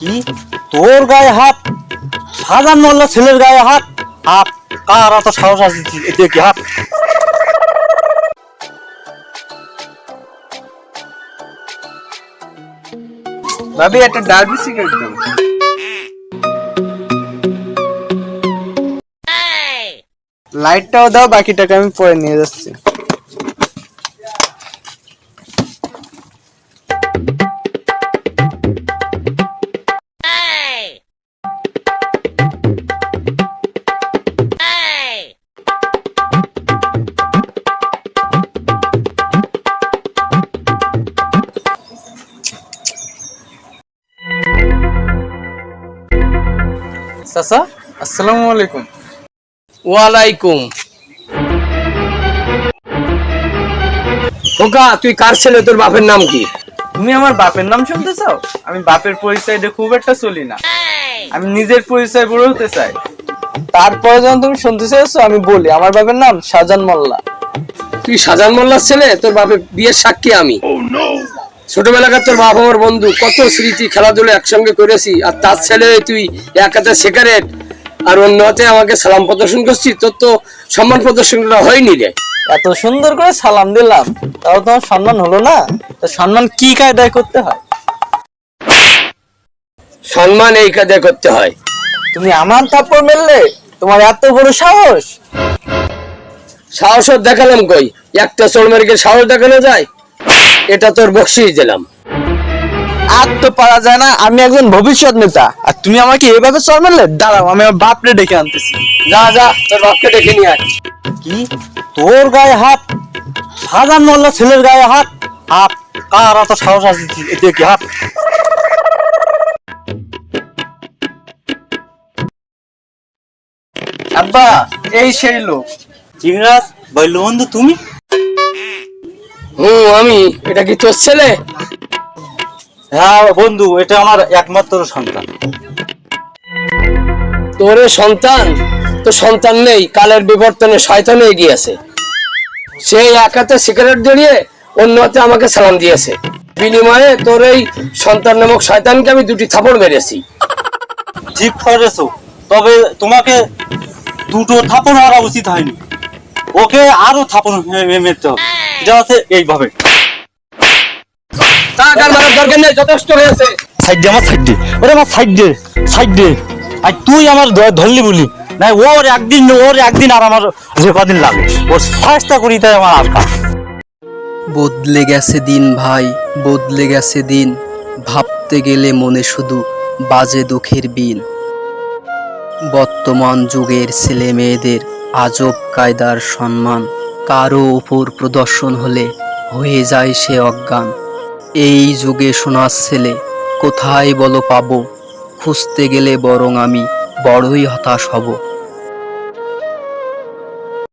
কি তোর গায়ে হাত? সাজান মোল্লা ছেলের গায়ে হাত? হাত কার এত সাহস আছে দেখি হাত? ভাবি একটা ডার্বি সিগারেট দাও। লাইটটাও দাও, বাকি টাকা আমি পরে নিয়ে যাচ্ছি। চাচা, আসসালামু আলাইকুম। ওয়ালাইকুম। খোকা, তুই কার ছেলে? তোর বাপের নাম কি? তুমি আমার বাপের নাম শুনতে চাও? আমি বাপের পরিচয় দিয়ে খুব একটা চলি না, আমি নিজের পরিচয় বড় হতে চাই। তারপরে যখন তুমি শুনতে চাইছো, আমি বলি আমার বাপের নাম শাহজাহান মোল্লা। তুই শাহজাহান মোল্লার ছেলে? তোর বাপের বিয়ের সাক্ষী আমি। ছোটবেলাকার তোর বাপ আমার বন্ধু, কত স্মৃতি, খেলাধুলা একসঙ্গে করেছি। আর তার ছেলে তুই এক হাতে সিগারেট আর অন্য হাতে আমাকে সালাম প্রদর্শন করছিস। তোর তো সম্মান প্রদর্শনটা হয়নি রে। এত সুন্দর করে সালাম দিলাম, তাও তোমার সম্মান হলো না? তো সম্মান কি কায়দায় করতে হয়? সম্মান এই কাজে করতে হয়। তুমি আমার থাপ্পড় মেরলে? তোমার এত বড় সাহস! সাহস দেখালাম কই? একটা চোর মেরে সাহস দেখানো যায়? এটা তোর বকশিশ দিলাম। আর তো পারা যায় না, আমি একজন ভবিষ্যৎ নেতা, আর তুমি আমাকে এভাবে চড় মারলে? দাঁড়াও, আমি আমার বাপরে ডেকে আনতেছি। যা যা, তোর বাপকে ডেকে নিয়ে আয়। কি তোর গায়ে হাত? সাজান মোল্লা ছেলের গায়ে হাত? হাত কার এত সাহস আছে দেখি হাত? আব্বা, এই সেই লোক। চিংরাজ বললো বন্ধু তুমি? আমি। এটা কি তোর ছেলে? হ্যাঁ বন্ধু, এটা আমার একমাত্র সন্তান। তোর সন্তান? তো সন্তান নেই, কালের বিবর্তনে শয়তান হয়ে গিয়েছে। সেই এক হাতে সিগারেট জড়িয়ে অন্য হাতে আমাকে সালাম দিয়েছে। বিনিময়ে তোর এই সন্তান নামক শয়তানকে আমি দুটি থাপড় মেরেছি। ঠিক করেছো, তবে তোমাকে দুটো থাপড় মারা উচিত হয়নি, ওকে আরো থাপড় মেরতে হবে। যা আছে এইভাবে। টাকার মারার দরকার নেই, যথেষ্ট হয়েছে। সাইড দে আমার, সাইড দে ওরে আমার, সাইড দে, সাইড দে। আর তুই আমার ধরলি বলি না? ওর একদিন আর আমার যে কদিন লাগে, ওর চেষ্টা করি, তাই আমার আর কাজ। বদলে গেছে দিন ভাই, বদলে গেছে দিন, ভাবতে গেলে মনে শুধু বাজে দুঃখের বিন। বর্তমান যুগের ছেলে মেয়েদের আজব কায়দার সম্মান, কারো উপর প্রদর্শন হলে হয়ে যায় সে অজ্ঞান। এই যুগে সোনার ছেলে কোথায় বলো পাবো? খুঁজতে গেলে বরং আমি বড়ই হতাশ হব।